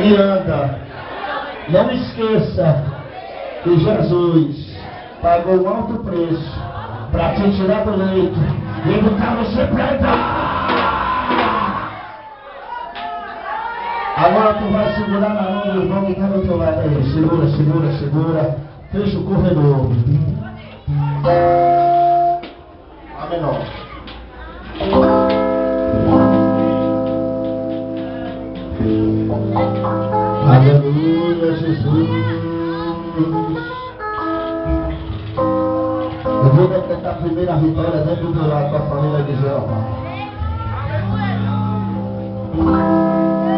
e anda. Não esqueça que Jesus pagou um alto preço para te tirar do leito e botar você para andar. Agora tu vai segurar na mão do irmão que está do teu lado aí. Segura, segura, segura. Fecha o corredor. A menor. Aleluia, Jesus. a primeira vitória dentro do lado com a família de Jeová.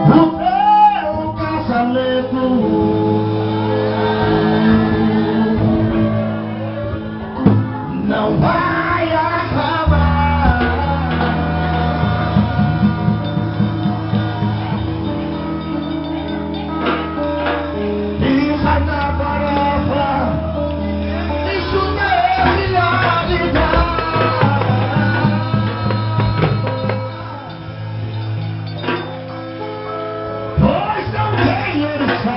O teu casamento não vai acabar. E sai na farofa, isso não é realidade. Pois não tem herança.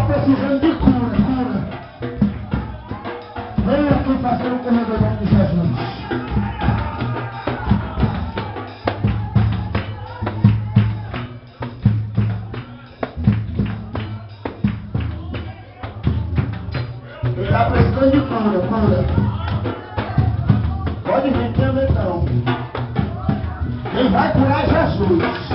Precisando de cura. Vem aqui fazer um corredor de Jesus. Ele está precisando de cura. Pode vir também então. Quem vai curar é Jesus.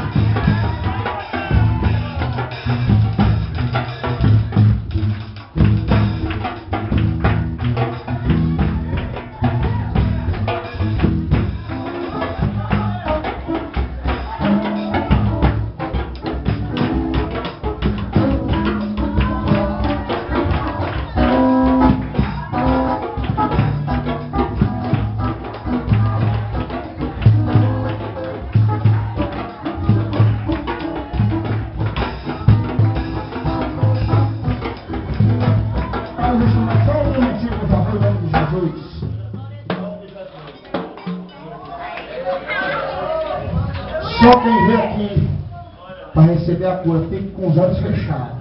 Só quem vem aqui para receber a cura fica com os olhos fechados.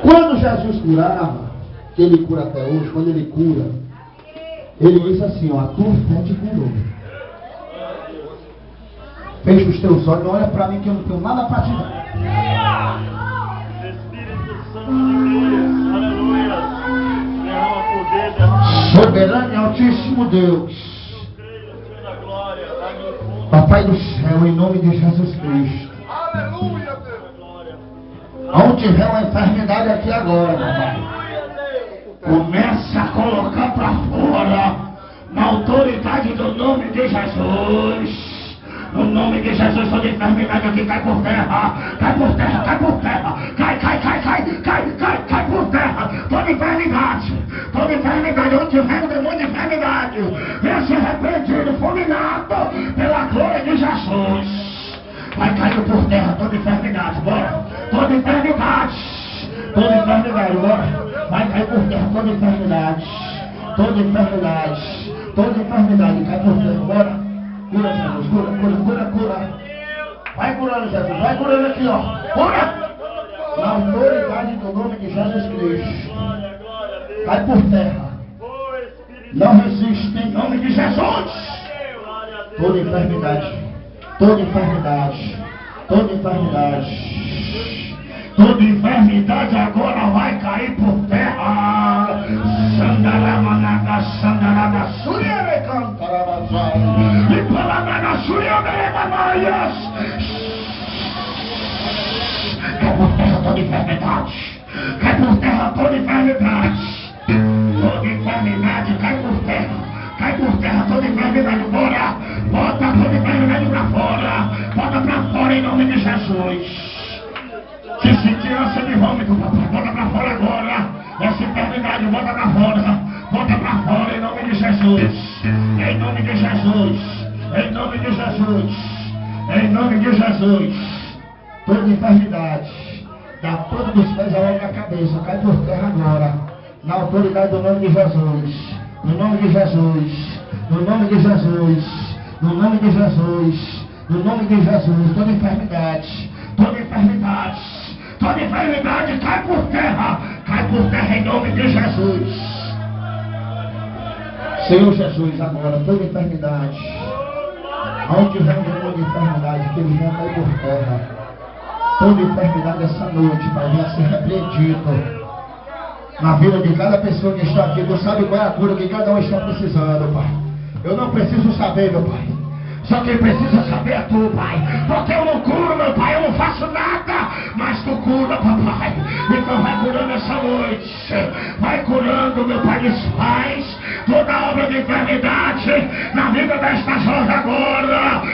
Quando Jesus curava, que ele cura até hoje, quando ele cura, Ele disse assim, ó, a tua fé te curou. Fecha os teus olhos, olha para mim que eu não tenho nada para te dar. Espírito Santo de Deus, aleluia. Derrama poder, derrama. Soberano e altíssimo Deus. Eu creio, Senhor da glória, dá-me o fundo. Papai do céu, em nome de Jesus Cristo. Aleluia, Deus. Glória. Onde tiver uma enfermidade aqui agora, papai. Aleluia, Deus. Começa a colocar para fora, na autoridade do nome de Jesus. No nome de Jesus, toda enfermidade aqui cai por terra, cai por terra, cai por terra, cai por terra. Toda enfermidade, onde tiver o demônio de enfermidade, venha ser repreendido, fulminado pela glória de Jesus. Vai cair por terra toda enfermidade, bora. Toda enfermidade, bora. Vai cair por terra toda enfermidade, cai por terra, bora. Cura, Jesus, cura. Vai curando, Jesus, vai curando aqui, ó. Cura! Na autoridade do nome de Jesus Cristo. Glória, glória a Deus. Cai por terra. Oh, Espírito Não resiste em nome de Jesus. Glória a Deus. Toda enfermidade agora vai cair por terra. Sandaramanaga, sandarama, suriere cantarabazai. E palavra suriere mamaias. Cai por terra toda enfermidade. Cai por terra toda enfermidade. Toda enfermidade cai por terra. Cai por terra toda enfermidade. Bora. Bota toda enfermidade pra fora. Bota pra fora em nome de Jesus. Se sentir ânsia de vômito, papai, bota pra fora agora. Essa enfermidade, bota pra fora. Bota pra fora em nome de Jesus. Em nome de Jesus. Em nome de Jesus. Em nome de Jesus. Toda enfermidade, da ponta dos pés ao da cabeça, cai por terra agora. Na autoridade do nome de Jesus. No nome de Jesus. No nome de Jesus. No nome de Jesus. No nome de Jesus. Toda enfermidade cai por terra em nome de Jesus. Senhor Jesus, agora toda enfermidade, onde vem o demônio de enfermidade, que ele venha cair por terra. Toda enfermidade essa noite, Pai, venha ser repreendido na vida de cada pessoa que está aqui. Tu sabe qual é a cura que cada um está precisando, Pai. Eu não preciso saber, meu Pai. Só quem precisa saber é tu, Pai. Porque eu não curo, meu Pai, eu não faço nada. Mas tu cura, papai. Então vai curando essa noite. Vai curando, meu Pai, desfaz toda obra de enfermidade na vida desta jovem agora.